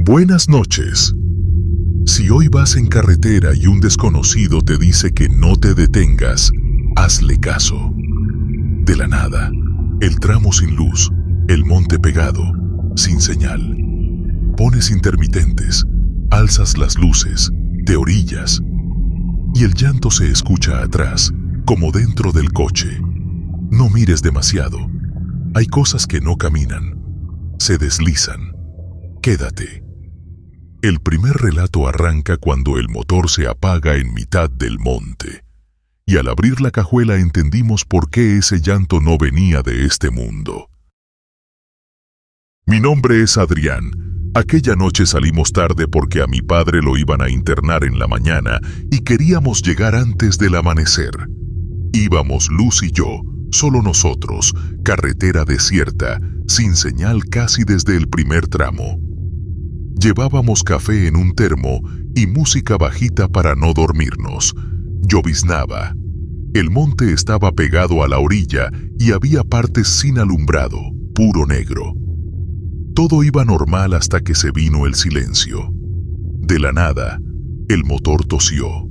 Buenas noches. Si hoy vas en carretera y un desconocido te dice que no te detengas, hazle caso. De la nada, el tramo sin luz, el monte pegado, sin señal. Pones intermitentes, alzas las luces, te orillas, y el llanto se escucha atrás, como dentro del coche. No mires demasiado. Hay cosas que no caminan, se deslizan. Quédate. El primer relato arranca cuando el motor se apaga en mitad del monte. Y al abrir la cajuela entendimos por qué ese llanto no venía de este mundo. Mi nombre es Adrián. Aquella noche salimos tarde porque a mi padre lo iban a internar en la mañana y queríamos llegar antes del amanecer. Íbamos Luz y yo, solo nosotros, carretera desierta, sin señal casi desde el primer tramo. Llevábamos café en un termo y música bajita para no dormirnos. Lloviznaba. El monte estaba pegado a la orilla y había partes sin alumbrado, puro negro. Todo iba normal hasta que se vino el silencio. De la nada, el motor tosió.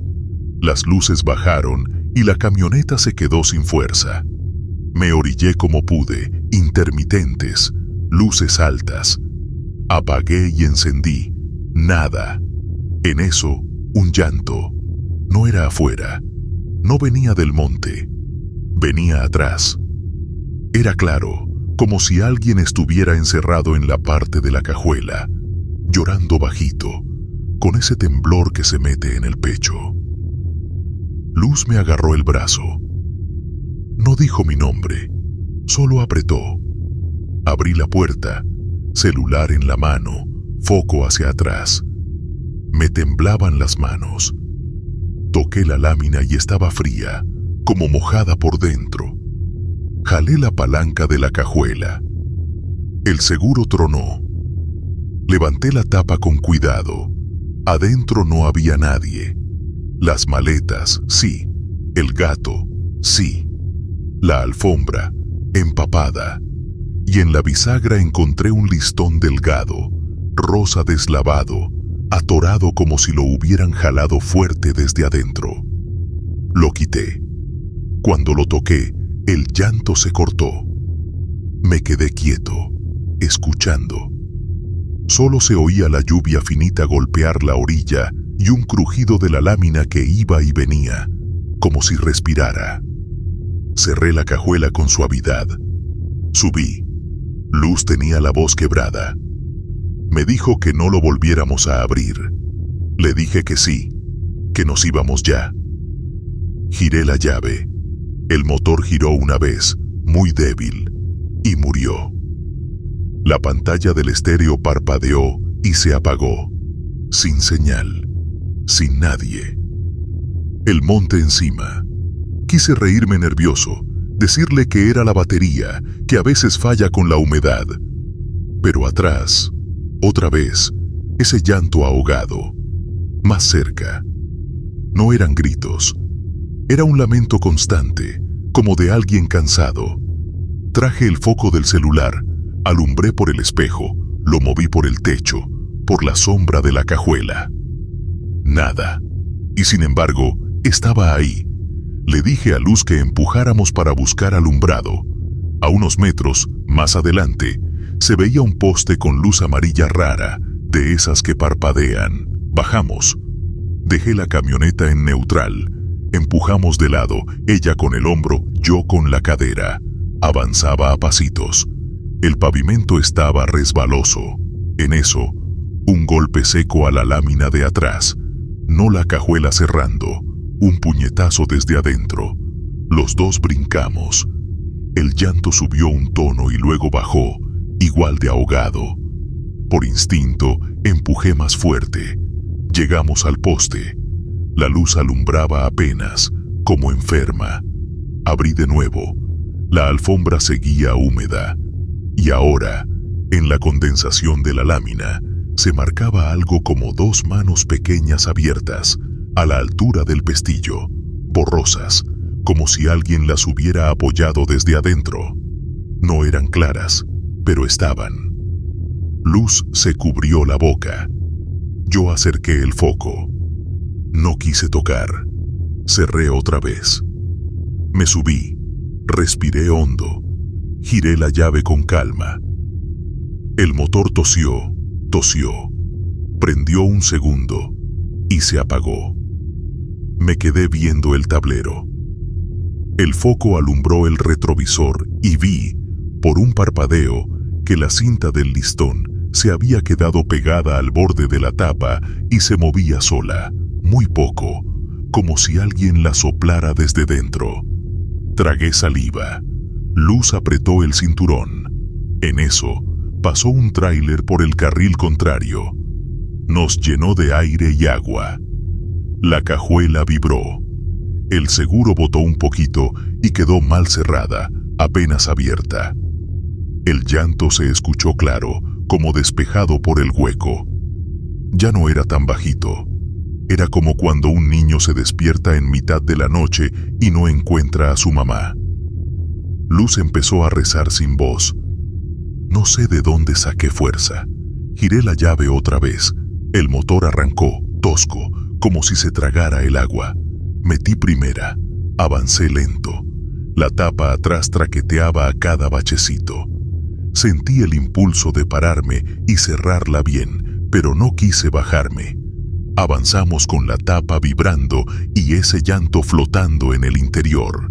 Las luces bajaron y la camioneta se quedó sin fuerza. Me orillé como pude, intermitentes, luces altas. Apagué y encendí. Nada. En eso, un llanto. No era afuera. No venía del monte. Venía atrás. Era claro, como si alguien estuviera encerrado en la parte de la cajuela, llorando bajito, con ese temblor que se mete en el pecho. Luz me agarró el brazo. No dijo mi nombre, solo apretó. Abrí la puerta, celular en la mano, foco hacia atrás. Me temblaban las manos. Toqué la lámina y estaba fría, como mojada por dentro. Jalé la palanca de la cajuela. El seguro tronó. Levanté la tapa con cuidado. Adentro no había nadie. Las maletas, sí. El gato, sí. La alfombra, empapada. Y en la bisagra encontré un listón delgado, rosa deslavado, atorado como si lo hubieran jalado fuerte desde adentro. Lo quité. Cuando lo toqué, el llanto se cortó. Me quedé quieto, escuchando. Solo se oía la lluvia finita golpear la orilla y un crujido de la lámina que iba y venía, como si respirara. Cerré la cajuela con suavidad. Subí. Luz tenía la voz quebrada. Me dijo que no lo volviéramos a abrir. Le dije que sí, que nos íbamos ya. Giré la llave. El motor giró una vez, muy débil, y murió. La pantalla del estéreo parpadeó y se apagó, sin señal, sin nadie. El monte encima. Quise reírme nervioso, decirle que era la batería, que a veces falla con la humedad. Pero atrás, otra vez, ese llanto ahogado, más cerca. No eran gritos. Era un lamento constante, como de alguien cansado. Traje el foco del celular, alumbré por el espejo, lo moví por el techo, por la sombra de la cajuela. Nada. Y sin embargo, estaba ahí. Le dije a Luz que empujáramos para buscar alumbrado. A unos metros, más adelante, se veía un poste con luz amarilla rara, de esas que parpadean. Bajamos. Dejé la camioneta en neutral. Empujamos de lado, ella con el hombro, yo con la cadera. Avanzaba a pasitos. El pavimento estaba resbaloso. En eso, un golpe seco a la lámina de atrás. No la cajuela cerrando. Un puñetazo desde adentro. Los dos brincamos. El llanto subió un tono y luego bajó, igual de ahogado. Por instinto, empujé más fuerte. Llegamos al poste. La luz alumbraba apenas, como enferma. Abrí de nuevo. La alfombra seguía húmeda. Y ahora, en la condensación de la lámina, se marcaba algo como dos manos pequeñas abiertas, a la altura del pestillo, borrosas, como si alguien las hubiera apoyado desde adentro. No eran claras, pero estaban. Luz se cubrió la boca. Yo acerqué el foco. No quise tocar. Cerré otra vez. Me subí. Respiré hondo. Giré la llave con calma. El motor tosió. Prendió un segundo y se apagó. Me quedé viendo el tablero. El foco alumbró el retrovisor y vi, por un parpadeo, que la cinta del listón se había quedado pegada al borde de la tapa y se movía sola, muy poco, como si alguien la soplara desde dentro. Tragué saliva. Luz apretó el cinturón. En eso, pasó un tráiler por el carril contrario. Nos llenó de aire y agua. La cajuela vibró. El seguro botó un poquito y quedó mal cerrada, apenas abierta. El llanto se escuchó claro, como despejado por el hueco. Ya no era tan bajito. Era como cuando un niño se despierta en mitad de la noche y no encuentra a su mamá. Luz empezó a rezar sin voz. No sé de dónde saqué fuerza. Giré la llave otra vez. El motor arrancó, tosco, como si se tragara el agua. Metí primera. Avancé lento. La tapa atrás traqueteaba a cada bachecito. Sentí el impulso de pararme y cerrarla bien, pero no quise bajarme. Avanzamos con la tapa vibrando y ese llanto flotando en el interior.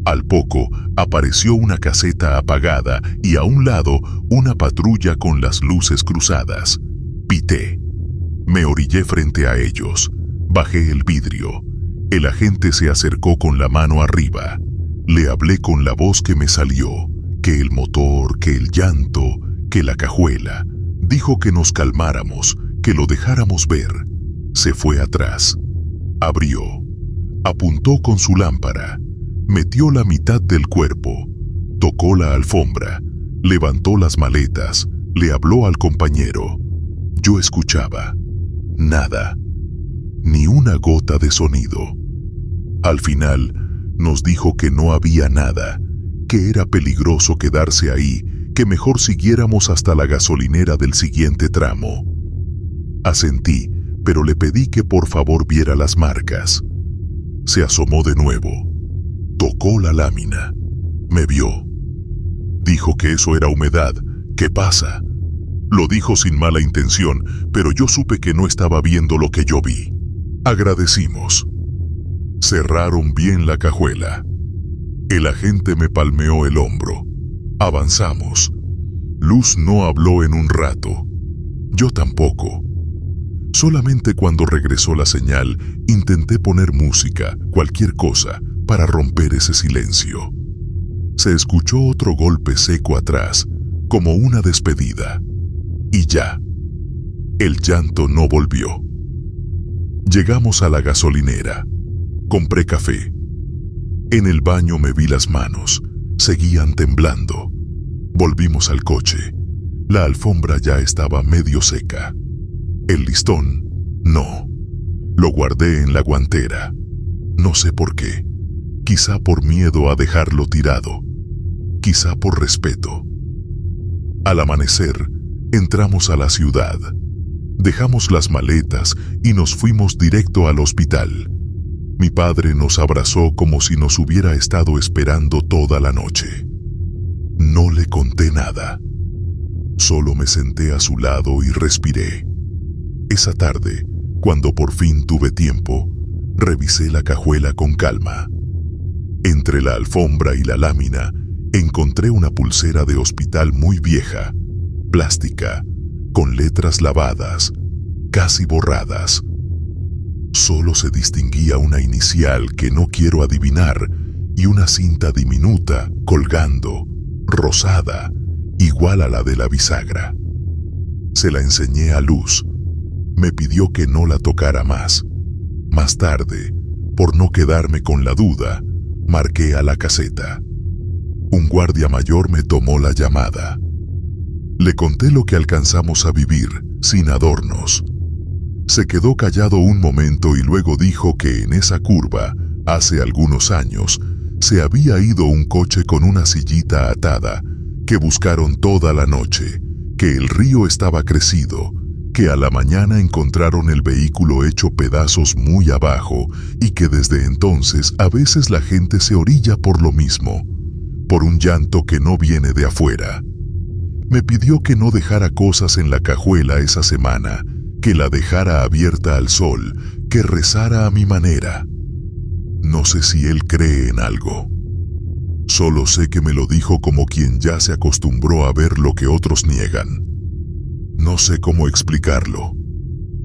Al poco, apareció una caseta apagada y a un lado, una patrulla con las luces cruzadas. Pité. Me orillé frente a ellos. Bajé el vidrio. El agente se acercó con la mano arriba. Le hablé con la voz que me salió, que el motor, que el llanto, que la cajuela. Dijo que nos calmáramos, que lo dejáramos ver. Se fue atrás. Abrió. Apuntó con su lámpara. Metió la mitad del cuerpo. Tocó la alfombra. Levantó las maletas. Le habló al compañero. Yo escuchaba. Nada. Ni una gota de sonido. Al final, nos dijo que no había nada, que era peligroso quedarse ahí, que mejor siguiéramos hasta la gasolinera del siguiente tramo. Asentí, pero le pedí que por favor viera las marcas. Se asomó de nuevo. Tocó la lámina. Me vio. Dijo que eso era humedad. ¿Qué pasa? Lo dijo sin mala intención, pero yo supe que no estaba viendo lo que yo vi. Agradecimos. Cerraron bien la cajuela. El agente me palmeó el hombro. Avanzamos. Luz no habló en un rato. Yo tampoco. Solamente cuando regresó la señal, intenté poner música, cualquier cosa, para romper ese silencio. Se escuchó otro golpe seco atrás, como una despedida. Y ya. El llanto no volvió. Llegamos a la gasolinera. Compré café. En el baño me vi las manos. Seguían temblando. Volvimos al coche. La alfombra ya estaba medio seca. El listón, no. Lo guardé en la guantera. No sé por qué. Quizá por miedo a dejarlo tirado. Quizá por respeto. Al amanecer, entramos a la ciudad. Dejamos las maletas y nos fuimos directo al hospital. Mi padre nos abrazó como si nos hubiera estado esperando toda la noche. No le conté nada. Solo me senté a su lado y respiré. Esa tarde, cuando por fin tuve tiempo, revisé la cajuela con calma. Entre la alfombra y la lámina, encontré una pulsera de hospital muy vieja, plástica, con letras lavadas, casi borradas. Solo se distinguía una inicial que no quiero adivinar y una cinta diminuta colgando, rosada, igual a la de la bisagra. Se la enseñé a Luz. Me pidió que no la tocara más. Más tarde, por no quedarme con la duda, marqué a la caseta. Un guardia mayor me tomó la llamada. Le conté lo que alcanzamos a vivir, sin adornos. Se quedó callado un momento y luego dijo que en esa curva, hace algunos años, se había ido un coche con una sillita atada, que buscaron toda la noche, que el río estaba crecido, que a la mañana encontraron el vehículo hecho pedazos muy abajo y que desde entonces a veces la gente se orilla por lo mismo, por un llanto que no viene de afuera. Me pidió que no dejara cosas en la cajuela esa semana, que la dejara abierta al sol, que rezara a mi manera. No sé si él cree en algo. Solo sé que me lo dijo como quien ya se acostumbró a ver lo que otros niegan. No sé cómo explicarlo.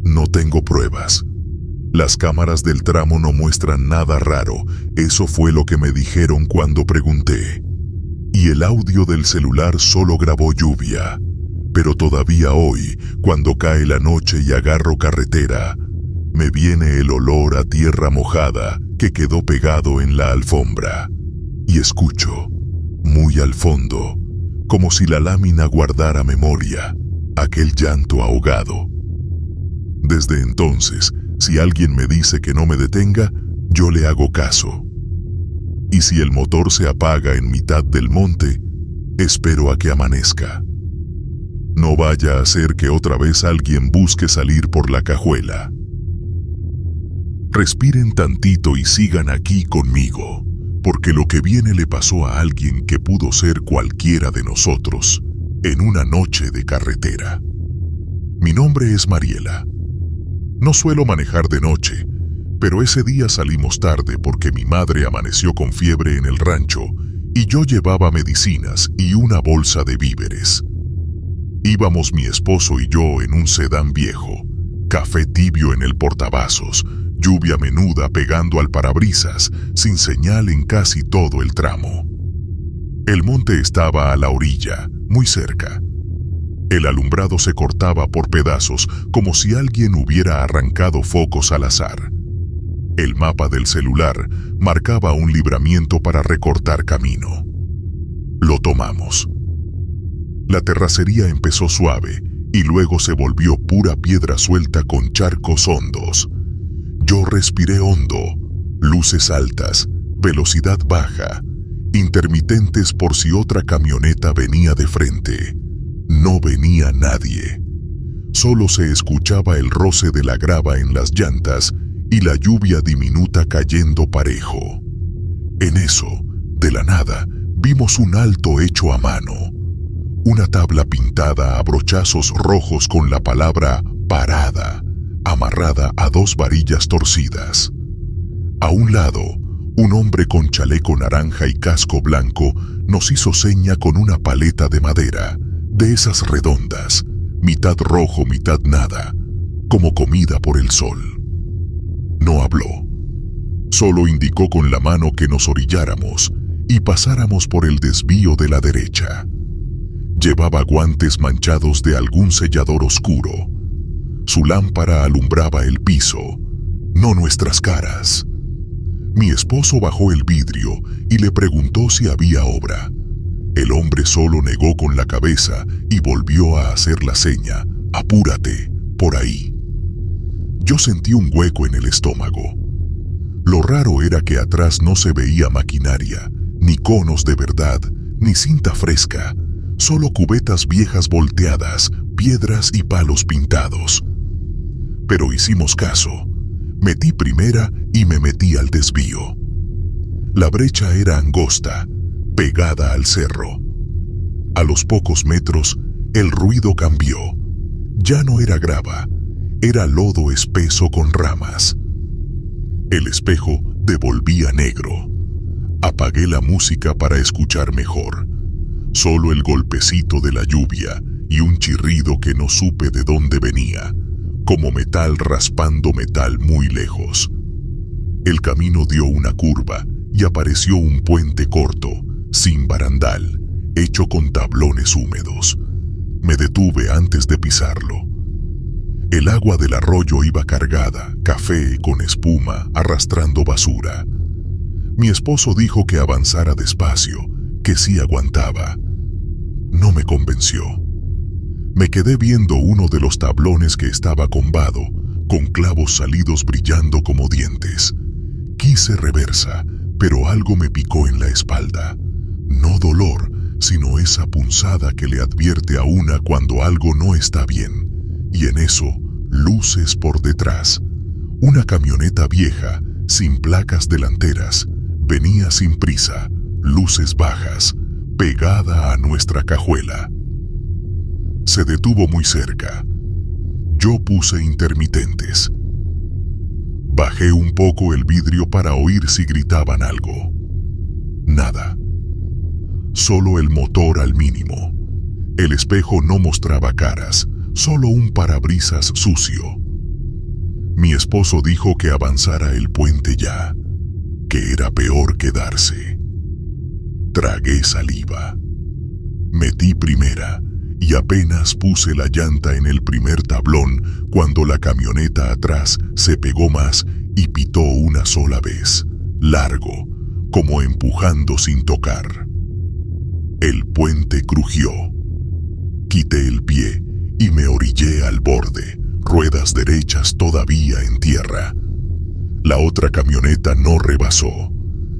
No tengo pruebas. Las cámaras del tramo no muestran nada raro. Eso fue lo que me dijeron cuando pregunté. Y el audio del celular solo grabó lluvia. Pero todavía hoy, cuando cae la noche y agarro carretera, me viene el olor a tierra mojada que quedó pegado en la alfombra. Y escucho, muy al fondo, como si la lámina guardara memoria, aquel llanto ahogado. Desde entonces, si alguien me dice que no me detenga, yo le hago caso. Y si el motor se apaga en mitad del monte, espero a que amanezca. No vaya a ser que otra vez alguien busque salir por la cajuela. Respiren tantito y sigan aquí conmigo, porque lo que viene le pasó a alguien que pudo ser cualquiera de nosotros en una noche de carretera. Mi nombre es Mariela. No suelo manejar de noche, pero ese día salimos tarde porque mi madre amaneció con fiebre en el rancho y yo llevaba medicinas y una bolsa de víveres. Íbamos mi esposo y yo en un sedán viejo, café tibio en el portavasos, lluvia menuda pegando al parabrisas, sin señal en casi todo el tramo. El monte estaba a la orilla, muy cerca. El alumbrado se cortaba por pedazos como si alguien hubiera arrancado focos al azar. El mapa del celular marcaba un libramiento para recortar camino. Lo tomamos. La terracería empezó suave y luego se volvió pura piedra suelta con charcos hondos. Yo respiré hondo, luces altas, velocidad baja, intermitentes por si otra camioneta venía de frente. No venía nadie. Solo se escuchaba el roce de la grava en las llantas y la lluvia diminuta cayendo parejo. En eso, de la nada, vimos un alto hecho a mano. Una tabla pintada a brochazos rojos con la palabra parada, amarrada a dos varillas torcidas. A un lado, un hombre con chaleco naranja y casco blanco nos hizo seña con una paleta de madera, de esas redondas, mitad rojo, mitad nada, como comida por el sol. No habló. Solo indicó con la mano que nos orilláramos y pasáramos por el desvío de la derecha. Llevaba guantes manchados de algún sellador oscuro. Su lámpara alumbraba el piso, no nuestras caras. Mi esposo bajó el vidrio y le preguntó si había obra. El hombre solo negó con la cabeza y volvió a hacer la seña: apúrate, por ahí. Yo sentí un hueco en el estómago. Lo raro era que atrás no se veía maquinaria, ni conos de verdad, ni cinta fresca, solo cubetas viejas volteadas, piedras y palos pintados. Pero hicimos caso. Metí primera y me metí al desvío. La brecha era angosta, pegada al cerro. A los pocos metros, el ruido cambió. Ya no era grava, era lodo espeso con ramas. El espejo devolvía negro. Apagué la música para escuchar mejor. Solo el golpecito de la lluvia y un chirrido que no supe de dónde venía, como metal raspando metal muy lejos. El camino dio una curva y apareció un puente corto, sin barandal, hecho con tablones húmedos. Me detuve antes de pisarlo. El agua del arroyo iba cargada, café con espuma, arrastrando basura. Mi esposo dijo que avanzara despacio, que sí aguantaba. No me convenció. Me quedé viendo uno de los tablones que estaba combado, con clavos salidos brillando como dientes. Quise reversa, pero algo me picó en la espalda. No dolor, sino esa punzada que le advierte a una cuando algo no está bien. Y en eso, luces por detrás. Una camioneta vieja, sin placas delanteras, venía sin prisa, luces bajas, pegada a nuestra cajuela. Se detuvo muy cerca. Yo puse intermitentes. Bajé un poco el vidrio para oír si gritaban algo. Nada. Solo el motor al mínimo. El espejo no mostraba caras, solo un parabrisas sucio. Mi esposo dijo que avanzara el puente ya, que era peor quedarse. Tragué saliva. Metí primera y apenas puse la llanta en el primer tablón cuando la camioneta atrás se pegó más y pitó una sola vez, largo, como empujando sin tocar. El puente crujió. Quité el pie y me orillé al borde, ruedas derechas todavía en tierra. La otra camioneta no rebasó.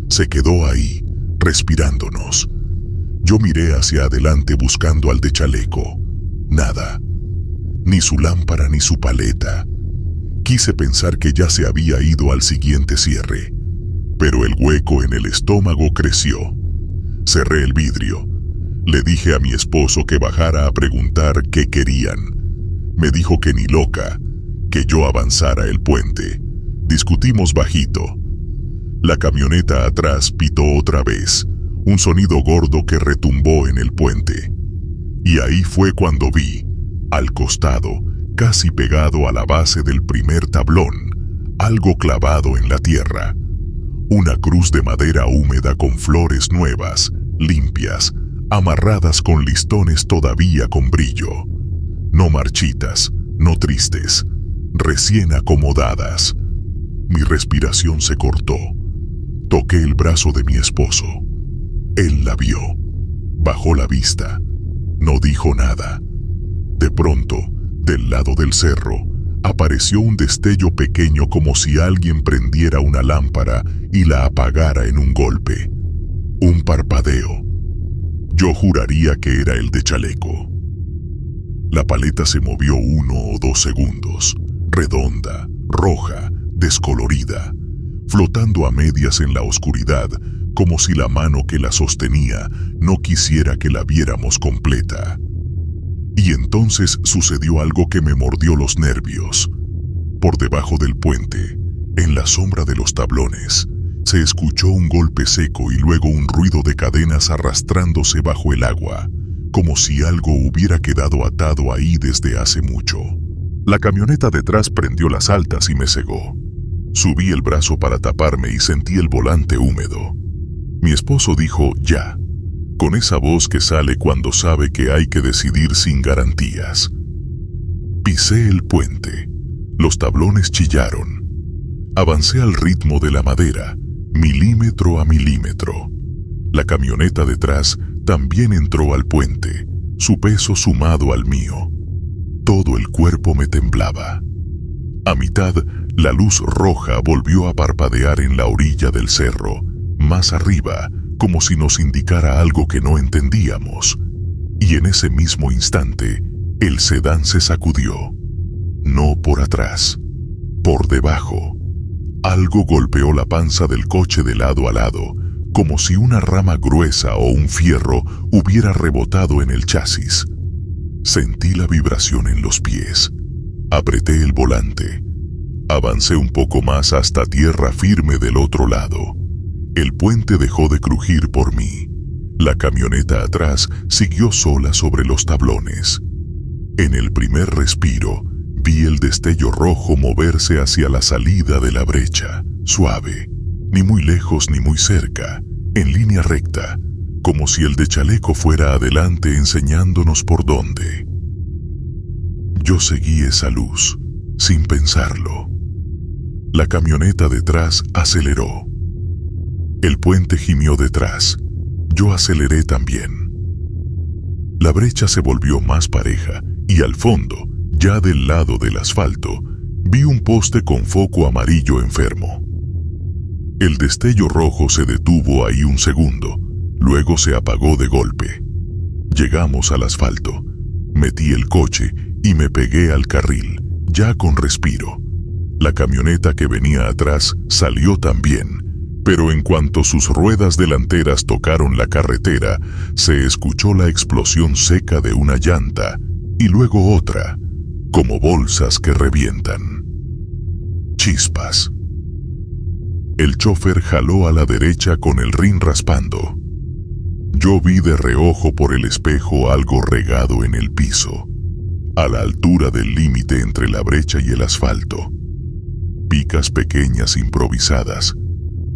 Se quedó ahí, respirándonos. Yo miré hacia adelante buscando al de chaleco. Nada. Ni su lámpara ni su paleta. Quise pensar que ya se había ido al siguiente cierre, pero el hueco en el estómago creció. Cerré el vidrio. Le dije a mi esposo que bajara a preguntar qué querían. Me dijo que ni loca, que yo avanzara el puente. Discutimos bajito. La camioneta atrás pitó otra vez, un sonido gordo que retumbó en el puente. Y ahí fue cuando vi, al costado, casi pegado a la base del primer tablón, algo clavado en la tierra. Una cruz de madera húmeda con flores nuevas, limpias, amarradas con listones todavía con brillo. No marchitas, no tristes, recién acomodadas. Mi respiración se cortó. Toqué el brazo de mi esposo. Él la vio. Bajó la vista. No dijo nada. De pronto, del lado del cerro, apareció un destello pequeño como si alguien prendiera una lámpara y la apagara en un golpe. Un parpadeo. Yo juraría que era el de chaleco. La paleta se movió 1 o 2 segundos, redonda, roja, descolorida, flotando a medias en la oscuridad, como si la mano que la sostenía no quisiera que la viéramos completa. Y entonces sucedió algo que me mordió los nervios. Por debajo del puente, en la sombra de los tablones, se escuchó un golpe seco y luego un ruido de cadenas arrastrándose bajo el agua, como si algo hubiera quedado atado ahí desde hace mucho. La camioneta detrás prendió las altas y me cegó. Subí el brazo para taparme y sentí el volante húmedo. Mi esposo dijo ya, con esa voz que sale cuando sabe que hay que decidir sin garantías. Pisé el puente. Los tablones chillaron. Avancé al ritmo de la madera, milímetro a milímetro. La camioneta detrás también entró al puente, su peso sumado al mío. Todo el cuerpo me temblaba. A mitad, la luz roja volvió a parpadear en la orilla del cerro, más arriba, como si nos indicara algo que no entendíamos. Y en ese mismo instante, el sedán se sacudió. No por atrás, por debajo. Algo golpeó la panza del coche de lado a lado, como si una rama gruesa o un fierro hubiera rebotado en el chasis. Sentí la vibración en los pies. Apreté el volante. Avancé un poco más hasta tierra firme del otro lado. El puente dejó de crujir por mí. La camioneta atrás siguió sola sobre los tablones. En el primer respiro, vi el destello rojo moverse hacia la salida de la brecha, suave, ni muy lejos ni muy cerca, en línea recta, como si el de chaleco fuera adelante enseñándonos por dónde. Yo seguí esa luz, sin pensarlo. La camioneta detrás aceleró. El puente gimió detrás. Yo aceleré también. La brecha se volvió más pareja y al fondo, ya del lado del asfalto, vi un poste con foco amarillo enfermo. El destello rojo se detuvo ahí un segundo, luego se apagó de golpe. Llegamos al asfalto. Metí el coche y me pegué al carril, ya con respiro. La camioneta que venía atrás salió también, pero en cuanto sus ruedas delanteras tocaron la carretera, se escuchó la explosión seca de una llanta y luego otra, como bolsas que revientan. Chispas. El chofer jaló a la derecha con el rin raspando. Yo vi de reojo por el espejo algo regado en el piso, a la altura del límite entre la brecha y el asfalto. Picas pequeñas improvisadas,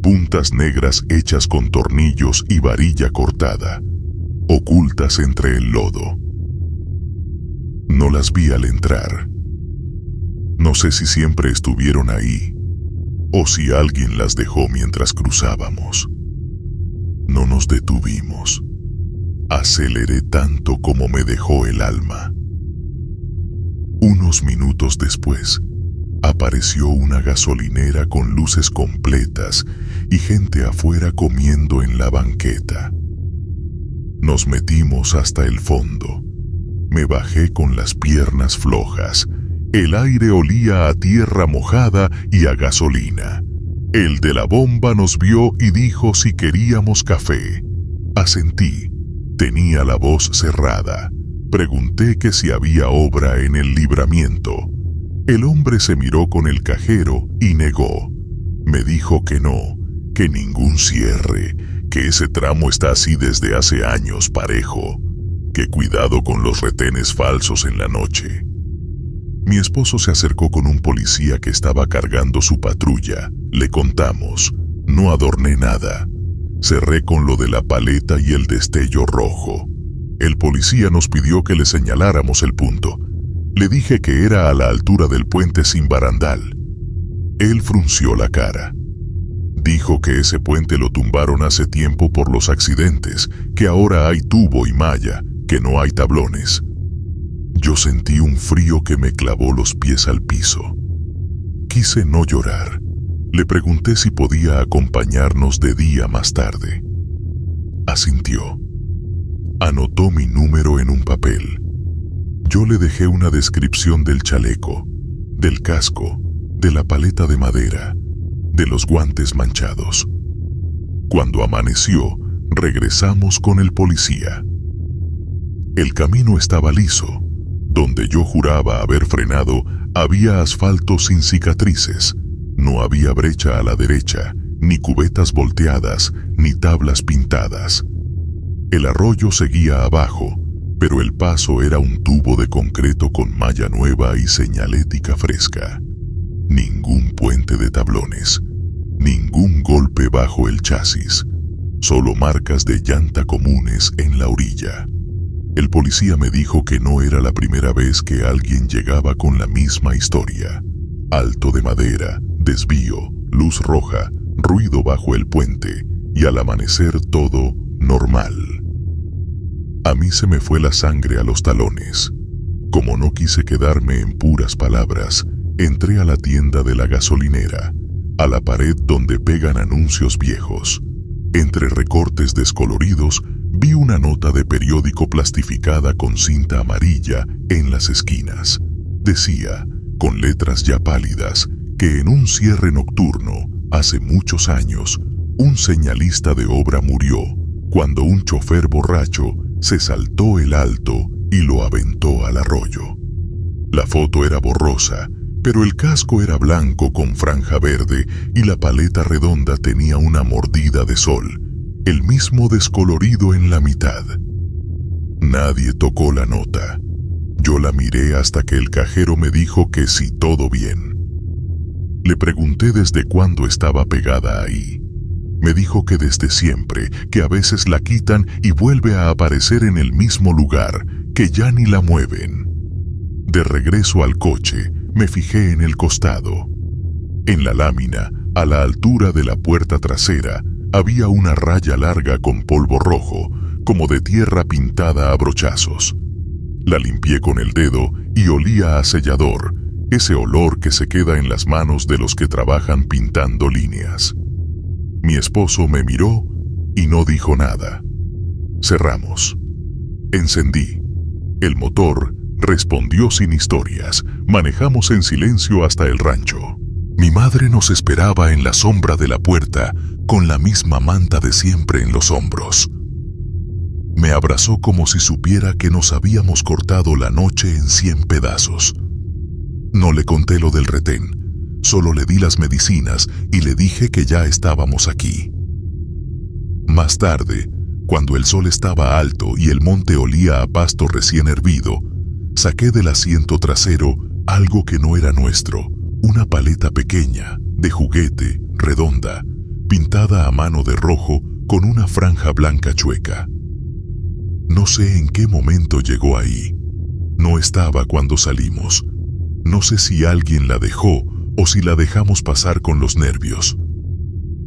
puntas negras hechas con tornillos y varilla cortada, ocultas entre el lodo. No las vi al entrar. No sé si siempre estuvieron ahí, o si alguien las dejó mientras cruzábamos. No nos detuvimos. Aceleré tanto como me dejó el alma. Unos minutos después, apareció una gasolinera con luces completas y gente afuera comiendo en la banqueta. Nos metimos hasta el fondo. Me bajé con las piernas flojas. El aire olía a tierra mojada y a gasolina. El de la bomba nos vio y dijo si queríamos café. Asentí. Tenía la voz cerrada. Pregunté que si había obra en el libramiento. El hombre se miró con el cajero y negó. Me dijo que no, que ningún cierre, que ese tramo está así desde hace años parejo, que cuidado con los retenes falsos en la noche. Mi esposo se acercó con un policía que estaba cargando su patrulla. Le contamos. No adorné nada. Cerré con lo de la paleta y el destello rojo. El policía nos pidió que le señaláramos el punto. Le dije que era a la altura del puente sin barandal. Él frunció la cara. Dijo que ese puente lo tumbaron hace tiempo por los accidentes, que ahora hay tubo y malla, que no hay tablones. Yo sentí un frío que me clavó los pies al piso. Quise no llorar. Le pregunté si podía acompañarnos de día más tarde. Asintió. Anotó mi número en un papel. Yo le dejé una descripción del chaleco, del casco, de la paleta de madera, de los guantes manchados. Cuando amaneció, regresamos con el policía. El camino estaba liso. Donde yo juraba haber frenado, había asfalto sin cicatrices. No había brecha a la derecha, ni cubetas volteadas, ni tablas pintadas. El arroyo seguía abajo, pero el paso era un tubo de concreto con malla nueva y señalética fresca. Ningún puente de tablones, ningún golpe bajo el chasis, solo marcas de llanta comunes en la orilla. El policía me dijo que no era la primera vez que alguien llegaba con la misma historia. Alto de madera, desvío, luz roja, ruido bajo el puente y al amanecer todo normal. A mí se me fue la sangre a los talones. Como no quise quedarme en puras palabras, entré a la tienda de la gasolinera, a la pared donde pegan anuncios viejos. Entre recortes descoloridos, vi una nota de periódico plastificada con cinta amarilla en las esquinas. Decía, con letras ya pálidas, que en un cierre nocturno, hace muchos años, un señalista de obra murió cuando un chofer borracho se saltó el alto y lo aventó al arroyo. La foto era borrosa, pero el casco era blanco con franja verde y la paleta redonda tenía una mordida de sol, el mismo descolorido en la mitad. Nadie tocó la nota. Yo la miré hasta que el cajero me dijo que sí, todo bien. Le pregunté desde cuándo estaba pegada ahí. Me dijo que desde siempre, que a veces la quitan y vuelve a aparecer en el mismo lugar, que ya ni la mueven. De regreso al coche, me fijé en el costado. En la lámina, a la altura de la puerta trasera, había una raya larga con polvo rojo, como de tierra pintada a brochazos. La limpié con el dedo y olía a sellador, ese olor que se queda en las manos de los que trabajan pintando líneas. Mi esposo me miró y no dijo nada. Cerramos. Encendí. El motor respondió sin historias. Manejamos en silencio hasta el rancho. Mi madre nos esperaba en la sombra de la puerta, con la misma manta de siempre en los hombros. Me abrazó como si supiera que nos habíamos cortado la noche en 100 pedazos. No le conté lo del retén, solo le di las medicinas y le dije que ya estábamos aquí. Más tarde, cuando el sol estaba alto y el monte olía a pasto recién hervido, saqué del asiento trasero algo que no era nuestro, una paleta pequeña, de juguete, redonda, pintada a mano de rojo con una franja blanca chueca. No sé en qué momento llegó ahí. No estaba cuando salimos. No sé si alguien la dejó o si la dejamos pasar con los nervios.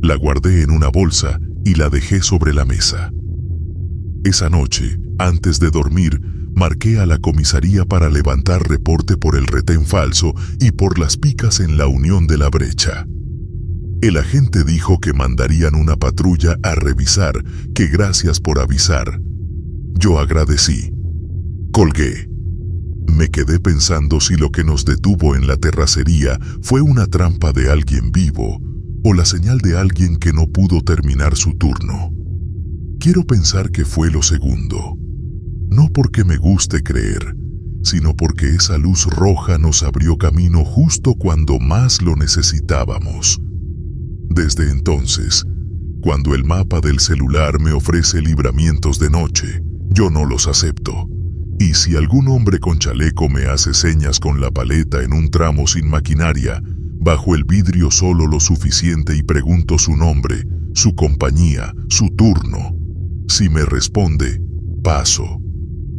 La guardé en una bolsa y la dejé sobre la mesa. Esa noche, antes de dormir, marqué a la comisaría para levantar reporte por el retén falso y por las picas en la unión de la brecha. El agente dijo que mandarían una patrulla a revisar, que gracias por avisar. Yo agradecí. Colgué. Me quedé pensando si lo que nos detuvo en la terracería fue una trampa de alguien vivo o la señal de alguien que no pudo terminar su turno. Quiero pensar que fue lo segundo. No porque me guste creer, sino porque esa luz roja nos abrió camino justo cuando más lo necesitábamos. Desde entonces, cuando el mapa del celular me ofrece libramientos de noche, yo no los acepto. Y si algún hombre con chaleco me hace señas con la paleta en un tramo sin maquinaria, bajo el vidrio solo lo suficiente y pregunto su nombre, su compañía, su turno. Si me responde, paso.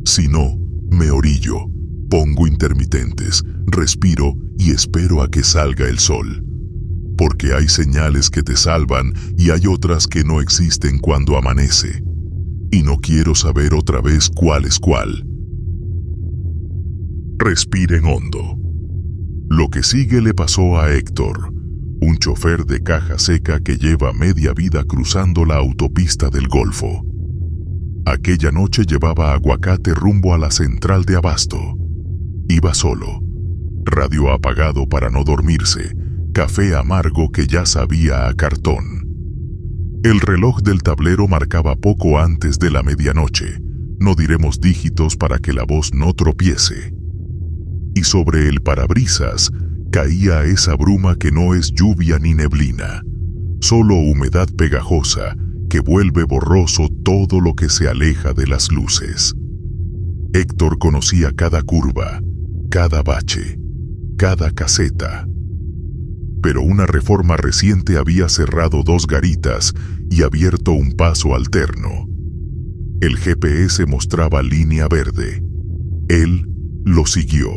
Si no, me orillo, pongo intermitentes, respiro y espero a que salga el sol. Porque hay señales que te salvan y hay otras que no existen cuando amanece. Y no quiero saber otra vez cuál es cuál. Respiren hondo. Lo que sigue le pasó a Héctor, un chofer de caja seca que lleva media vida cruzando la autopista del Golfo. Aquella noche llevaba aguacate rumbo a la central de abasto. Iba solo. Radio apagado para no dormirse. Café amargo que ya sabía a cartón. El reloj del tablero marcaba poco antes de la medianoche. No diremos dígitos para que la voz no tropiece. Y sobre el parabrisas caía esa bruma que no es lluvia ni neblina, solo humedad pegajosa que vuelve borroso todo lo que se aleja de las luces. Héctor conocía cada curva, cada bache, cada caseta. Pero una reforma reciente había cerrado 2 garitas y abierto un paso alterno. El GPS mostraba línea verde. Él lo siguió.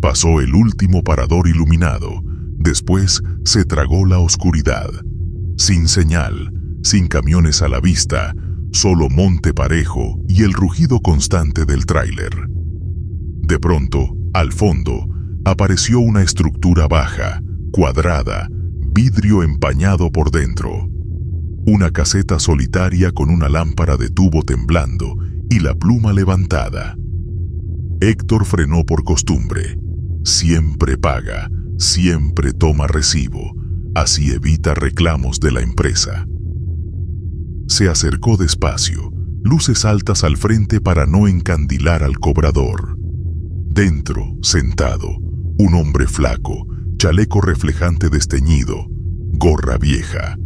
Pasó el último parador iluminado. Después se tragó la oscuridad. Sin señal, sin camiones a la vista, solo monte parejo y el rugido constante del tráiler. De pronto, al fondo, apareció una estructura baja, cuadrada, vidrio empañado por dentro. Una caseta solitaria con una lámpara de tubo temblando y la pluma levantada. Héctor frenó por costumbre. Siempre paga, siempre toma recibo, así evita reclamos de la empresa. Se acercó despacio, luces altas al frente para no encandilar al cobrador. Dentro, sentado, un hombre flaco, chaleco reflejante desteñido, gorra vieja.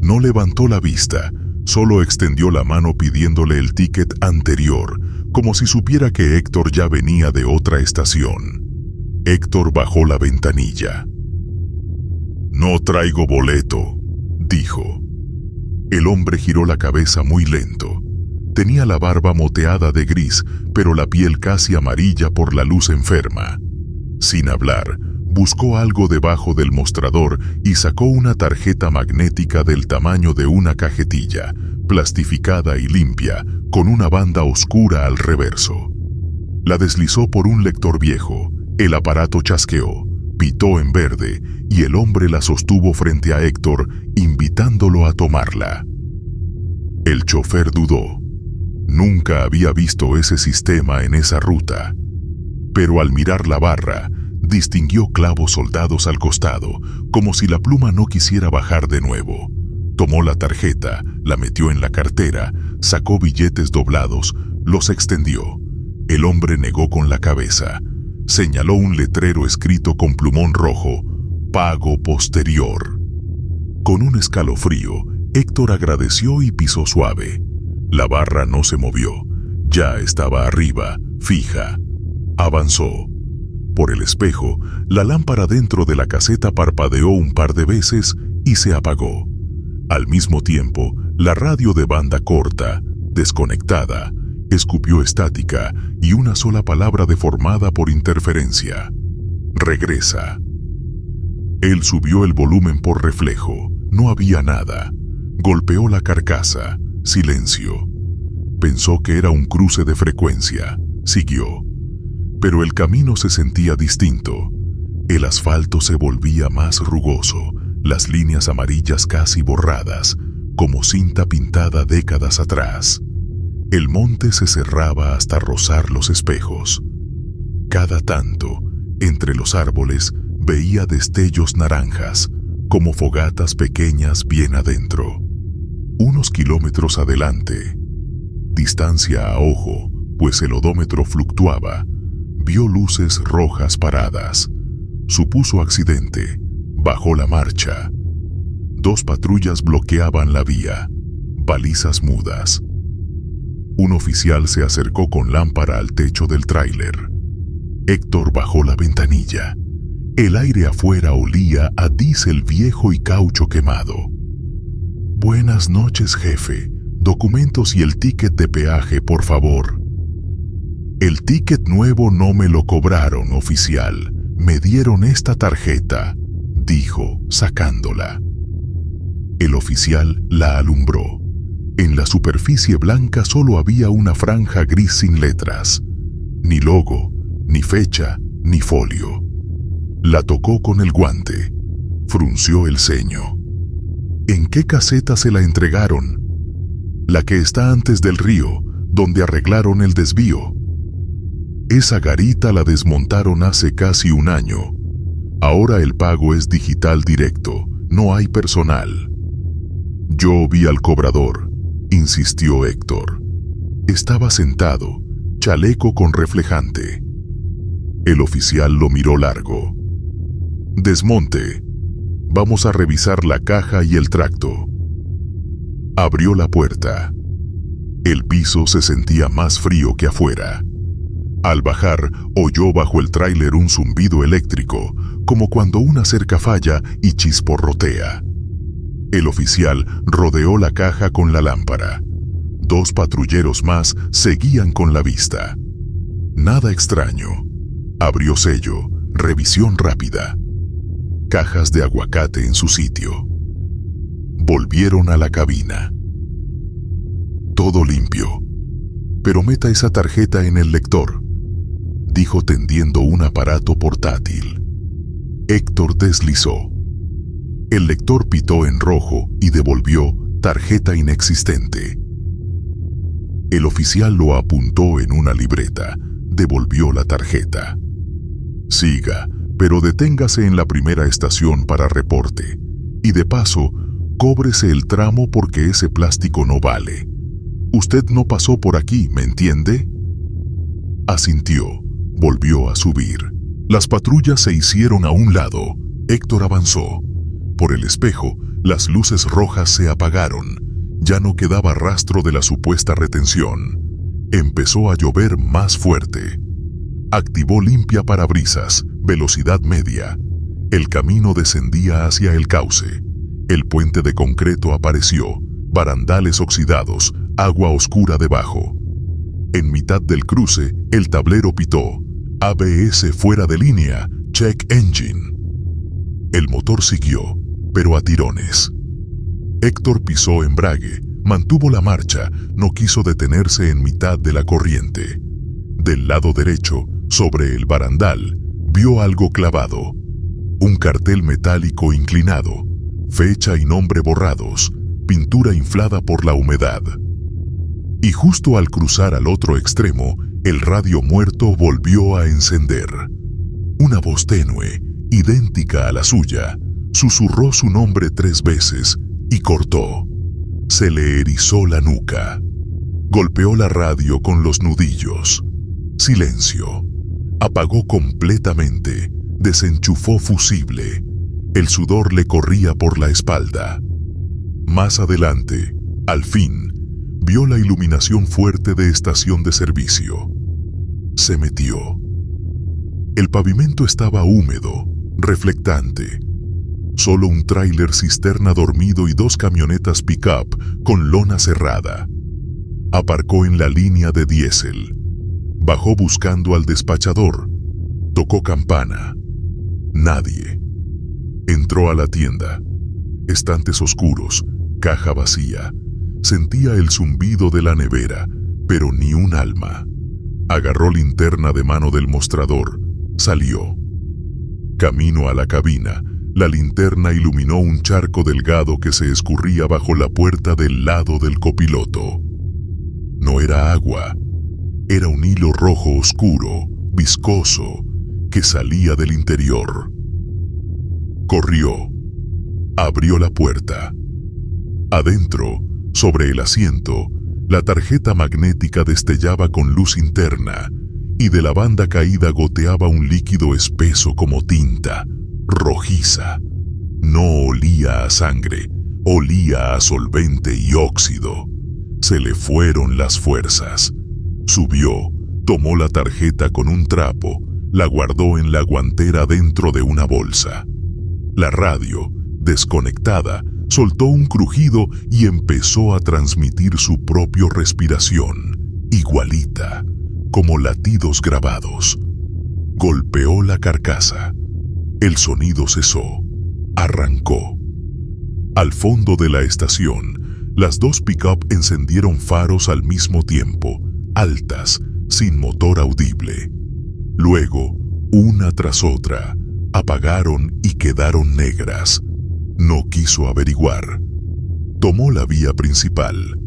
No levantó la vista, solo extendió la mano pidiéndole el ticket anterior, como si supiera que Héctor ya venía de otra estación. Héctor bajó la ventanilla. «No traigo boleto», dijo. El hombre giró la cabeza muy lento. Tenía la barba moteada de gris, pero la piel casi amarilla por la luz enferma. Sin hablar, buscó algo debajo del mostrador y sacó una tarjeta magnética del tamaño de una cajetilla, plastificada y limpia, con una banda oscura al reverso. La deslizó por un lector viejo. El aparato chasqueó, pitó en verde y el hombre la sostuvo frente a Héctor, invitándolo a tomarla. El chofer dudó. Nunca había visto ese sistema en esa ruta. Pero al mirar la barra, distinguió clavos soldados al costado, como si la pluma no quisiera bajar de nuevo. Tomó la tarjeta, la metió en la cartera, sacó billetes doblados, los extendió. El hombre negó con la cabeza. Señaló un letrero escrito con plumón rojo: pago posterior. Con un escalofrío, Héctor agradeció y pisó suave. La barra no se movió. Ya estaba arriba, fija. Avanzó. Por el espejo, la lámpara dentro de la caseta parpadeó un par de veces y se apagó. Al mismo tiempo, la radio de banda corta, desconectada, escupió estática y una sola palabra deformada por interferencia: regresa. Él subió el volumen por reflejo. No había nada. Golpeó la carcasa. Silencio. Pensó que era un cruce de frecuencia. Siguió. Pero el camino se sentía distinto. El asfalto se volvía más rugoso, las líneas amarillas casi borradas, como cinta pintada décadas atrás. El monte se cerraba hasta rozar los espejos. Cada tanto, entre los árboles, veía destellos naranjas, como fogatas pequeñas bien adentro. Unos kilómetros adelante, distancia a ojo, pues el odómetro fluctuaba, vio luces rojas paradas. Supuso accidente. Bajó la marcha. 2 patrullas bloqueaban la vía, balizas mudas. Un oficial se acercó con lámpara al techo del tráiler. Héctor bajó la ventanilla. El aire afuera olía a diésel viejo y caucho quemado. Buenas noches, jefe. Documentos y el ticket de peaje, por favor. El ticket nuevo no me lo cobraron, oficial. Me dieron esta tarjeta, dijo, sacándola. El oficial la alumbró. En la superficie blanca solo había una franja gris sin letras. Ni logo, ni fecha, ni folio. La tocó con el guante. Frunció el ceño. ¿En qué caseta se la entregaron? La que está antes del río, donde arreglaron el desvío. Esa garita la desmontaron hace casi un año. Ahora el pago es digital directo, no hay personal. Yo vi al cobrador, insistió Héctor. Estaba sentado, chaleco con reflejante. El oficial lo miró largo. Desmonte. Vamos a revisar la caja y el tracto. Abrió la puerta. El piso se sentía más frío que afuera. Al bajar, oyó bajo el tráiler un zumbido eléctrico, como cuando una cerca falla y chisporrotea. El oficial rodeó la caja con la lámpara. 2 patrulleros más seguían con la vista. Nada extraño. Abrió sello, revisión rápida. Cajas de aguacate en su sitio. Volvieron a la cabina. Todo limpio. Pero meta esa tarjeta en el lector, dijo tendiendo un aparato portátil. Héctor deslizó. El lector pitó en rojo y devolvió tarjeta inexistente. El oficial lo apuntó en una libreta, devolvió la tarjeta. Siga, pero deténgase en la primera estación para reporte. Y de paso, cóbrese el tramo porque ese plástico no vale. Usted no pasó por aquí, ¿me entiende? Asintió. Volvió a subir. Las patrullas se hicieron a un lado. Héctor avanzó. Por el espejo, las luces rojas se apagaron. Ya no quedaba rastro de la supuesta retención. Empezó a llover más fuerte. Activó limpia parabrisas, velocidad media. El camino descendía hacia el cauce. El puente de concreto apareció, barandales oxidados, agua oscura debajo. En mitad del cruce, el tablero pitó. ABS fuera de línea, check engine. El motor siguió, pero a tirones. Héctor pisó embrague, mantuvo la marcha, no quiso detenerse en mitad de la corriente. Del lado derecho, sobre el barandal, vio algo clavado. Un cartel metálico inclinado, fecha y nombre borrados, pintura inflada por la humedad. Y justo al cruzar al otro extremo, el radio muerto volvió a encender. Una voz tenue, idéntica a la suya, susurró su nombre 3 veces y cortó. Se le erizó la nuca. Golpeó la radio con los nudillos. Silencio. Apagó completamente. Desenchufó fusible. El sudor le corría por la espalda. Más adelante, al fin, vio la iluminación fuerte de estación de servicio. Se metió. El pavimento estaba húmedo, reflectante. Solo un tráiler cisterna dormido y 2 camionetas pick-up con lona cerrada. Aparcó en la línea de diésel. Bajó buscando al despachador. Tocó campana. Nadie. Entró a la tienda. Estantes oscuros, caja vacía. Sentía el zumbido de la nevera, pero ni un alma. Agarró linterna de mano del mostrador. Salió. Camino a la cabina, la linterna iluminó un charco delgado que se escurría bajo la puerta del lado del copiloto. No era agua. Era un hilo rojo oscuro, viscoso, que salía del interior. Corrió. Abrió la puerta. Adentro, sobre el asiento, la tarjeta magnética destellaba con luz interna y de la banda caída goteaba un líquido espeso como tinta, rojiza. No olía a sangre, olía a solvente y óxido. Se le fueron las fuerzas. Subió, tomó la tarjeta con un trapo, la guardó en la guantera dentro de una bolsa. La radio, desconectada, soltó un crujido y empezó a transmitir su propia respiración, igualita, como latidos grabados. Golpeó la carcasa. El sonido cesó. Arrancó. Al fondo de la estación, las 2 pick-up encendieron faros al mismo tiempo, altas, sin motor audible. Luego, una tras otra, apagaron y quedaron negras. No quiso averiguar. Tomó la vía principal.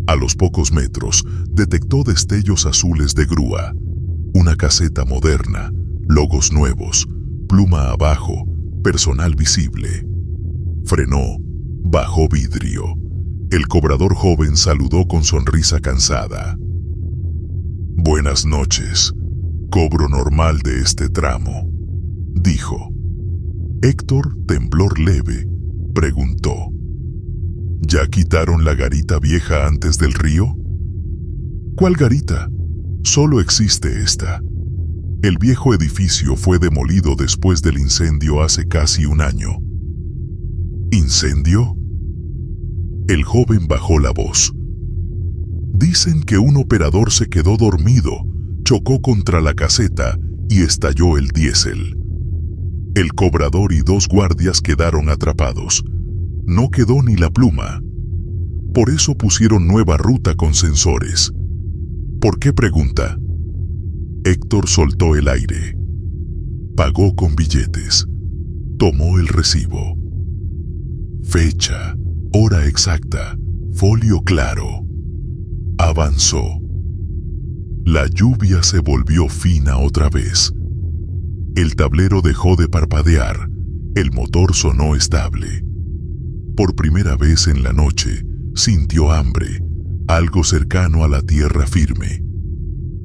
A los pocos metros, detectó destellos azules de grúa. Una caseta moderna, logos nuevos, pluma abajo, personal visible. Frenó, bajó vidrio. El cobrador joven saludó con sonrisa cansada. «Buenas noches. Cobro normal de este tramo», dijo. Héctor, temblor leve, preguntó: «¿Ya quitaron la garita vieja antes del río?» «¿Cuál garita? Solo existe esta. El viejo edificio fue demolido después del incendio hace casi un año». «¿Incendio?» El joven bajó la voz. «Dicen que un operador se quedó dormido, chocó contra la caseta y estalló el diésel. El cobrador y 2 guardias quedaron atrapados. No quedó ni la pluma. Por eso pusieron nueva ruta con sensores». «¿Por qué pregunta?» Héctor soltó el aire. Pagó con billetes. Tomó el recibo. Fecha, hora exacta, folio claro. Avanzó. La lluvia se volvió fina otra vez. El tablero dejó de parpadear. El motor sonó estable. Por primera vez en la noche, sintió hambre, algo cercano a la tierra firme.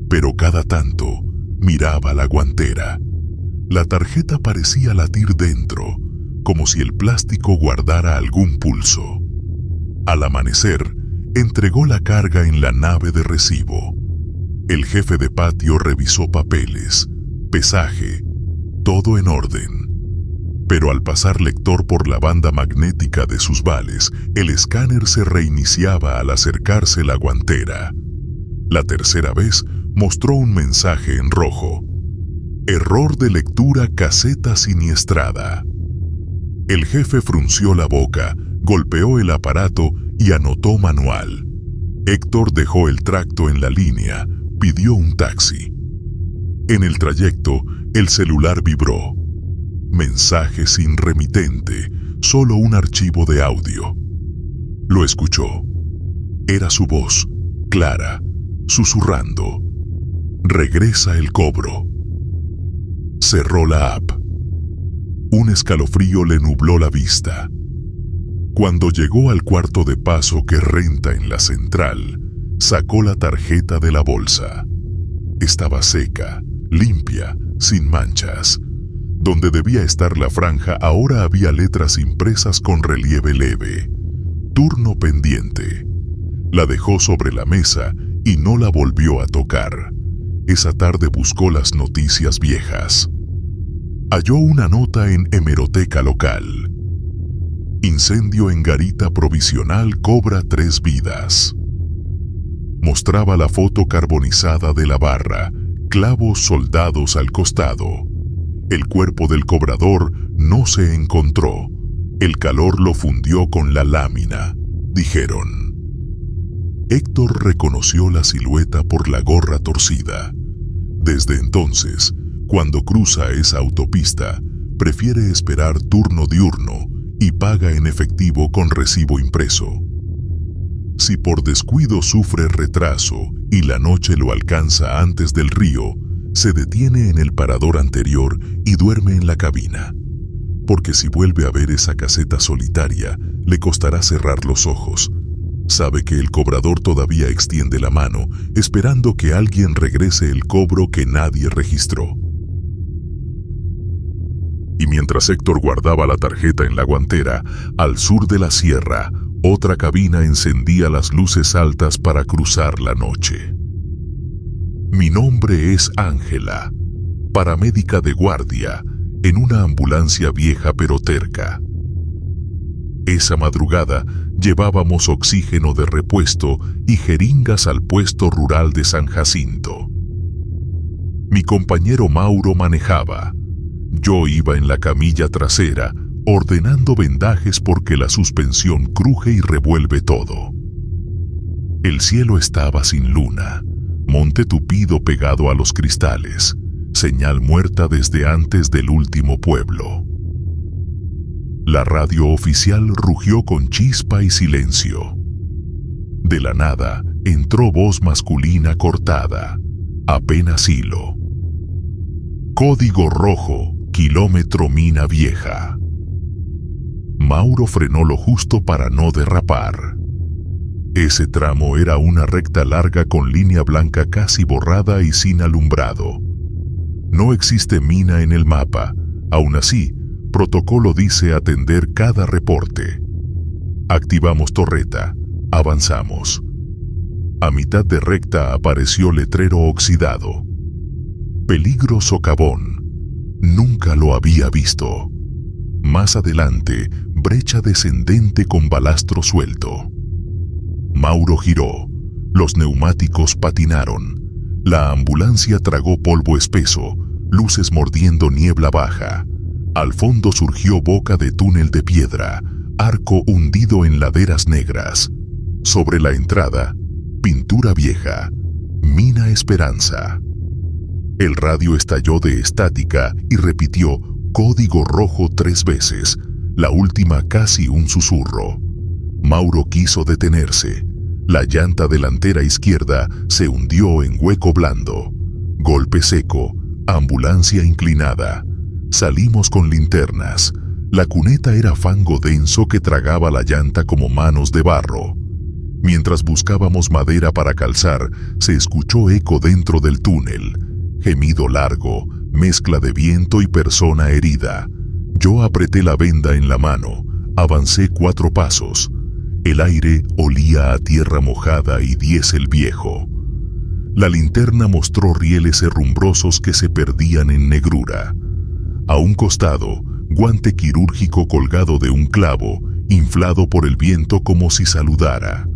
Pero cada tanto, miraba la guantera. La tarjeta parecía latir dentro, como si el plástico guardara algún pulso. Al amanecer, entregó la carga en la nave de recibo. El jefe de patio revisó papeles, pesaje, todo en orden. Pero al pasar lector por la banda magnética de sus vales, el escáner se reiniciaba al acercarse la guantera. La tercera vez mostró un mensaje en rojo: «Error de lectura, caseta siniestrada». El jefe frunció la boca, golpeó el aparato y anotó manual. Héctor dejó el tracto en la línea, pidió un taxi. En el trayecto, el celular vibró. Mensaje sin remitente, solo un archivo de audio. Lo escuchó. Era su voz, Clara, susurrando: regresa el cobro. Cerró la app. Un escalofrío le nubló la vista. Cuando llegó al cuarto de paso que renta en la central, sacó la tarjeta de la bolsa. Estaba seca, limpia, sin manchas. Donde debía estar la franja ahora había letras impresas con relieve leve. Turno pendiente. La dejó sobre la mesa y no la volvió a tocar. Esa tarde buscó las noticias viejas. Halló una nota en hemeroteca local. Incendio en garita provisional cobra 3 vidas. Mostraba la foto carbonizada de la barra, clavos soldados al costado. El cuerpo del cobrador no se encontró. El calor lo fundió con la lámina, dijeron. Héctor reconoció la silueta por la gorra torcida. Desde entonces, cuando cruza esa autopista, prefiere esperar turno diurno y paga en efectivo con recibo impreso. Si por descuido sufre retraso y la noche lo alcanza antes del río, se detiene en el parador anterior y duerme en la cabina. Porque si vuelve a ver esa caseta solitaria, le costará cerrar los ojos. Sabe que el cobrador todavía extiende la mano, esperando que alguien regrese el cobro que nadie registró. Y mientras Héctor guardaba la tarjeta en la guantera, al sur de la sierra, otra cabina encendía las luces altas para cruzar la noche. Mi nombre es Ángela, paramédica de guardia, en una ambulancia vieja pero terca. Esa madrugada llevábamos oxígeno de repuesto y jeringas al puesto rural de San Jacinto. Mi compañero Mauro manejaba. Yo iba en la camilla trasera, ordenando vendajes porque la suspensión cruje y revuelve todo. El cielo estaba sin luna, monte tupido pegado a los cristales, señal muerta desde antes del último pueblo. La radio oficial rugió con chispa y silencio. De la nada entró voz masculina cortada, apenas hilo. Código rojo, kilómetro Mina Vieja. Mauro frenó lo justo para no derrapar. Ese tramo era una recta larga con línea blanca casi borrada y sin alumbrado. No existe mina en el mapa, aún así, protocolo dice atender cada reporte. Activamos torreta, avanzamos. A mitad de recta apareció letrero oxidado. Peligro socavón. Nunca lo había visto. Más adelante, brecha descendente con balastro suelto. Mauro giró. Los neumáticos patinaron. La ambulancia tragó polvo espeso, luces mordiendo niebla baja. Al fondo surgió boca de túnel de piedra, arco hundido en laderas negras. Sobre la entrada, pintura vieja, Mina Esperanza. El radio estalló de estática y repitió código rojo 3 veces, la última casi un susurro. Mauro quiso detenerse. La llanta delantera izquierda se hundió en hueco blando. Golpe seco, ambulancia inclinada. Salimos con linternas. La cuneta era fango denso que tragaba la llanta como manos de barro. Mientras buscábamos madera para calzar, se escuchó eco dentro del túnel. Gemido largo, mezcla de viento y persona herida. Yo apreté la venda en la mano. Avancé 4 pasos. El aire olía a tierra mojada y diésel viejo. La linterna mostró rieles herrumbrosos que se perdían en negrura. A un costado, guante quirúrgico colgado de un clavo, inflado por el viento como si saludara.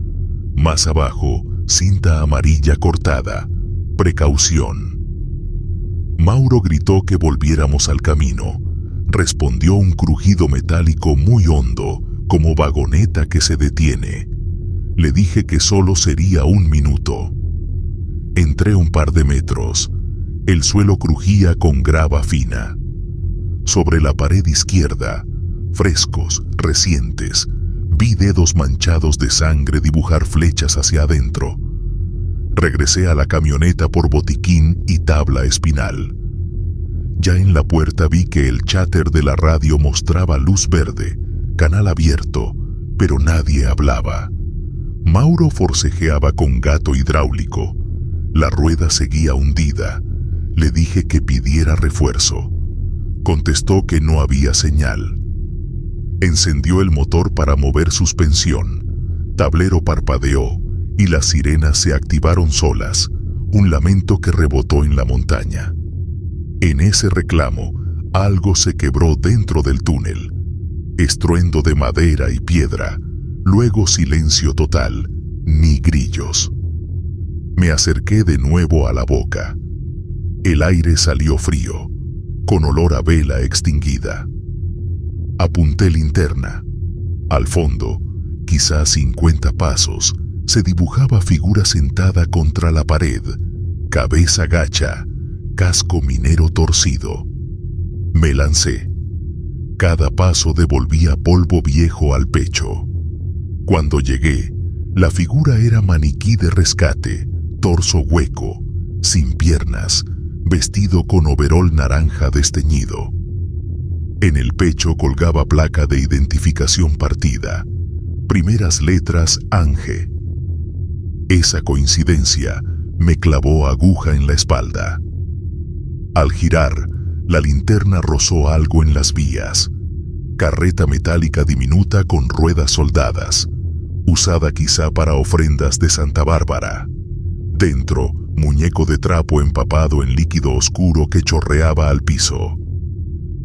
Más abajo, cinta amarilla cortada. Precaución. Mauro gritó que volviéramos al camino. Respondió un crujido metálico muy hondo, como vagoneta que se detiene. Le dije que solo sería 1 minuto. Entré un par de metros. El suelo crujía con grava fina. Sobre la pared izquierda, frescos, recientes, vi dedos manchados de sangre dibujar flechas hacia adentro. Regresé a la camioneta por botiquín y tabla espinal. Ya en la puerta vi que el cháter de la radio mostraba luz verde, canal abierto, pero nadie hablaba. Mauro forcejeaba con gato hidráulico. La rueda seguía hundida. Le dije que pidiera refuerzo. Contestó que no había señal. Encendió el motor para mover suspensión. Tablero parpadeó y las sirenas se activaron solas, un lamento que rebotó en la montaña. En ese reclamo, algo se quebró dentro del túnel. Estruendo de madera y piedra, luego silencio total, ni grillos. Me acerqué de nuevo a la boca. El aire salió frío, con olor a vela extinguida. Apunté linterna. Al fondo, quizás 50 pasos, se dibujaba figura sentada contra la pared, cabeza gacha, casco minero torcido. Me lancé. Cada paso devolvía polvo viejo al pecho. Cuando llegué, la figura era maniquí de rescate, torso hueco, sin piernas, vestido con overol naranja desteñido. En el pecho colgaba placa de identificación partida, primeras letras Ángel. Esa coincidencia me clavó aguja en la espalda. Al girar, la linterna rozó algo en las vías. Carreta metálica diminuta con ruedas soldadas, usada quizá para ofrendas de Santa Bárbara. Dentro, muñeco de trapo empapado en líquido oscuro que chorreaba al piso.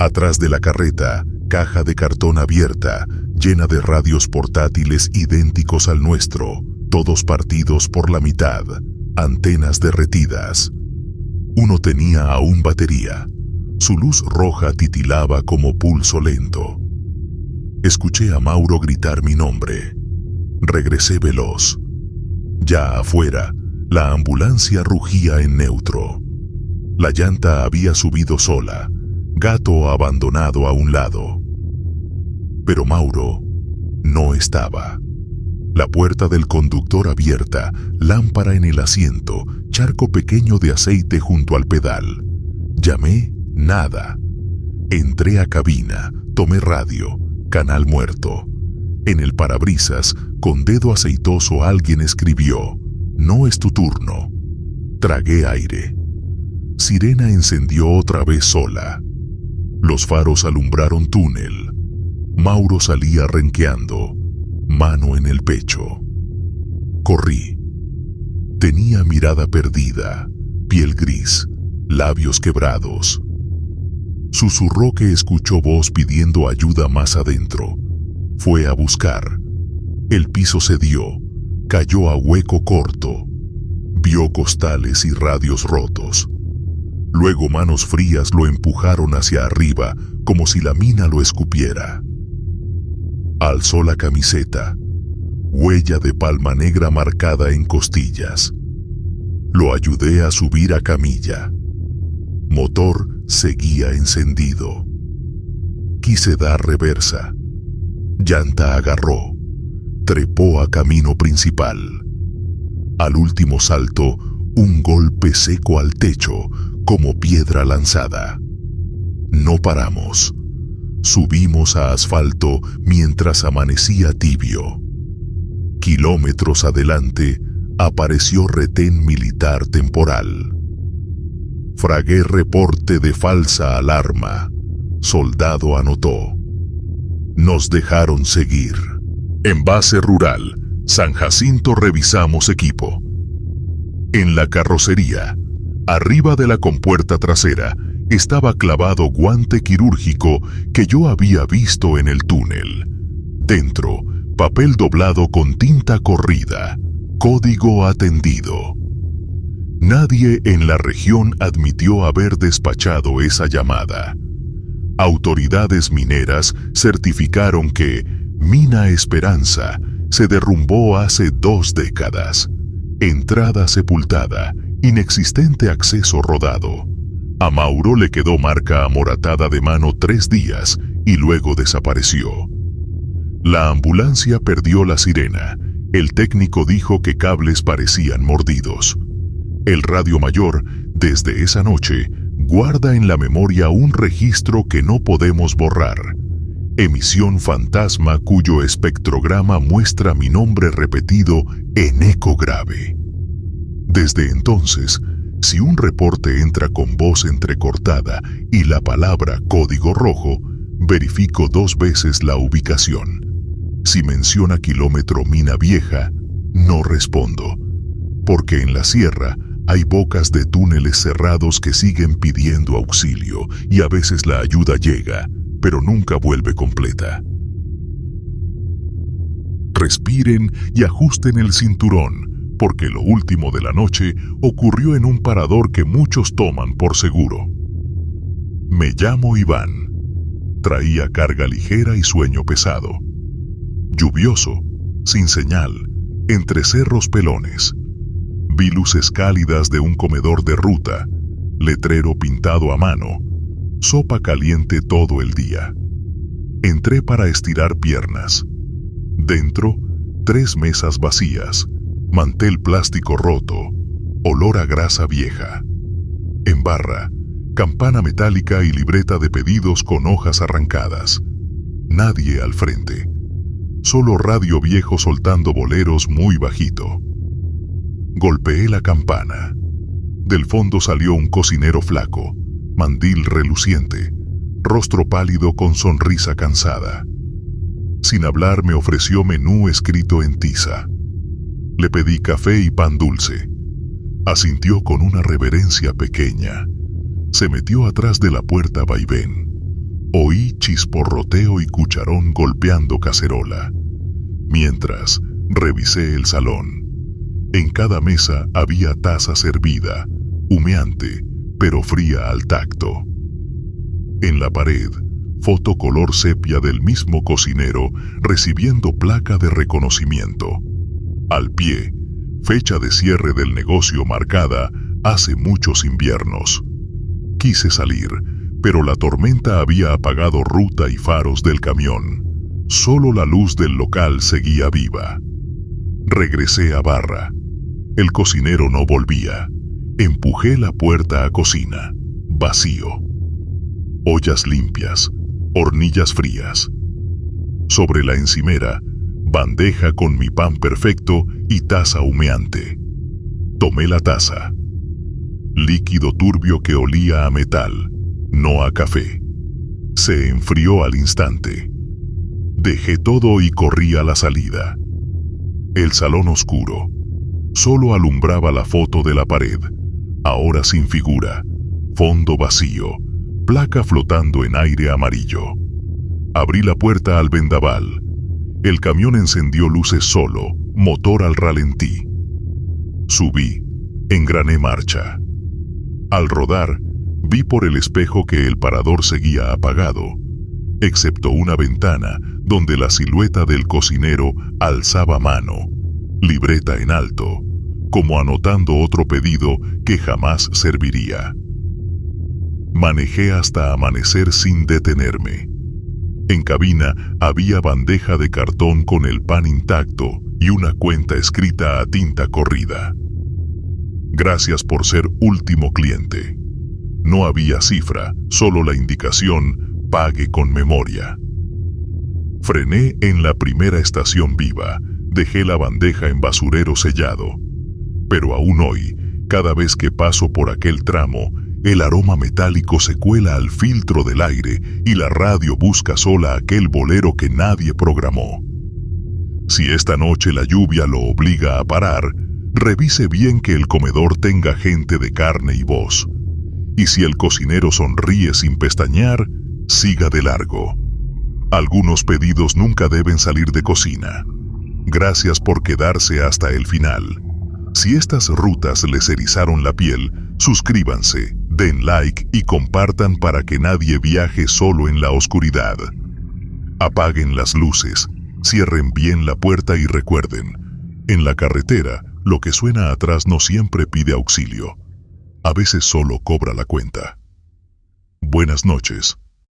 Atrás de la carreta, caja de cartón abierta, llena de radios portátiles idénticos al nuestro, todos partidos por la mitad, antenas derretidas. Uno tenía aún batería. Su luz roja titilaba como pulso lento. Escuché a Mauro gritar mi nombre. Regresé veloz. Ya afuera, la ambulancia rugía en neutro. La llanta había subido sola, gato abandonado a un lado. Pero Mauro no estaba. La puerta del conductor abierta, lámpara en el asiento, charco pequeño de aceite junto al pedal. Llamé, nada. Entré a cabina, tomé radio, canal muerto. En el parabrisas, con dedo aceitoso alguien escribió: "No es tu turno". Tragué aire. Sirena encendió otra vez sola. Los faros alumbraron túnel. Mauro salía renqueando, mano en el pecho. Corrí. Tenía mirada perdida, piel gris, labios quebrados. Susurró que escuchó voz pidiendo ayuda más adentro. Fue a buscar. El piso cedió, cayó a hueco corto. Vio costales y radios rotos. Luego manos frías lo empujaron hacia arriba, como si la mina lo escupiera. Alzó la camiseta, huella de palma negra marcada en costillas. Lo ayudé a subir a camilla. Motor seguía encendido. Quise dar reversa. Llanta agarró. Trepó a camino principal. Al último salto, un golpe seco al techo, como piedra lanzada. No paramos. Subimos a asfalto mientras amanecía tibio. Kilómetros adelante, apareció retén militar temporal. Fragué reporte de falsa alarma. Soldado anotó. Nos dejaron seguir. En base rural, San Jacinto revisamos equipo. En la carrocería, arriba de la compuerta trasera, estaba clavado guante quirúrgico que yo había visto en el túnel. Dentro, papel doblado con tinta corrida, código atendido. Nadie en la región admitió haber despachado esa llamada. Autoridades mineras certificaron que Mina Esperanza se derrumbó hace 2 décadas. Entrada sepultada, inexistente acceso rodado. A Mauro le quedó marca amoratada de mano 3 días y luego desapareció. La ambulancia perdió la sirena El técnico dijo que cables parecían mordidos. El radio mayor, desde esa noche, guarda en la memoria un registro que no podemos borrar. Emisión fantasma cuyo espectrograma muestra mi nombre repetido en eco grave. Desde entonces, si un reporte entra con voz entrecortada y la palabra código rojo, verifico 2 veces la ubicación. Si menciona kilómetro Mina Vieja, no respondo, porque en la sierra hay bocas de túneles cerrados que siguen pidiendo auxilio y a veces la ayuda llega, pero nunca vuelve completa. Respiren y ajusten el cinturón, porque lo último de la noche ocurrió en un parador que muchos toman por seguro. Me llamo Iván. Traía carga ligera y sueño pesado. Lluvioso, sin señal, entre cerros pelones. Vi luces cálidas de un comedor de ruta, letrero pintado a mano, sopa caliente todo el día. Entré para estirar piernas. Dentro, 3 mesas vacías, mantel plástico roto, olor a grasa vieja. En barra, campana metálica y libreta de pedidos con hojas arrancadas. Nadie al frente. Solo radio viejo soltando boleros muy bajito. Golpeé la campana. Del fondo salió un cocinero flaco, mandil reluciente, rostro pálido con sonrisa cansada. Sin hablar me ofreció menú escrito en tiza. Le pedí café y pan dulce. Asintió con una reverencia pequeña. Se metió atrás de la puerta vaivén. Oí chisporroteo y cucharón golpeando cacerola. Mientras, revisé el salón. En cada mesa había taza servida, humeante, pero fría al tacto. En la pared, foto color sepia del mismo cocinero recibiendo placa de reconocimiento. Al pie, fecha de cierre del negocio marcada hace muchos inviernos. Quise salir, pero la tormenta había apagado ruta y faros del camión. Solo la luz del local seguía viva. Regresé a barra. El cocinero no volvía. Empujé la puerta a cocina. Vacío. Ollas limpias, hornillas frías. Sobre la encimera, bandeja con mi pan perfecto y taza humeante. Tomé la taza. Líquido turbio que olía a metal, no a café. Se enfrió al instante. Dejé todo y corrí a la salida. El salón oscuro. Solo alumbraba la foto de la pared, ahora sin figura, fondo vacío, placa flotando en aire amarillo. Abrí la puerta al vendaval. El camión encendió luces solo, motor al ralentí. Subí, engrané marcha. Al rodar, vi por el espejo que el parador seguía apagado, excepto una ventana donde la silueta del cocinero alzaba mano, libreta en alto, como anotando otro pedido que jamás serviría. Manejé hasta amanecer sin detenerme. En cabina había bandeja de cartón con el pan intacto y una cuenta escrita a tinta corrida. Gracias por ser último cliente. No había cifra, solo la indicación, pague con memoria. Frené en la primera estación viva, dejé la bandeja en basurero sellado. Pero aún hoy, cada vez que paso por aquel tramo, el aroma metálico se cuela al filtro del aire y la radio busca sola aquel bolero que nadie programó. Si esta noche la lluvia lo obliga a parar, revise bien que el comedor tenga gente de carne y voz. Y si el cocinero sonríe sin pestañear, siga de largo. Algunos pedidos nunca deben salir de cocina. Gracias por quedarse hasta el final. Si estas rutas les erizaron la piel, suscríbanse, den like y compartan para que nadie viaje solo en la oscuridad. Apaguen las luces, cierren bien la puerta y recuerden, en la carretera, lo que suena atrás no siempre pide auxilio. A veces solo cobra la cuenta. Buenas noches.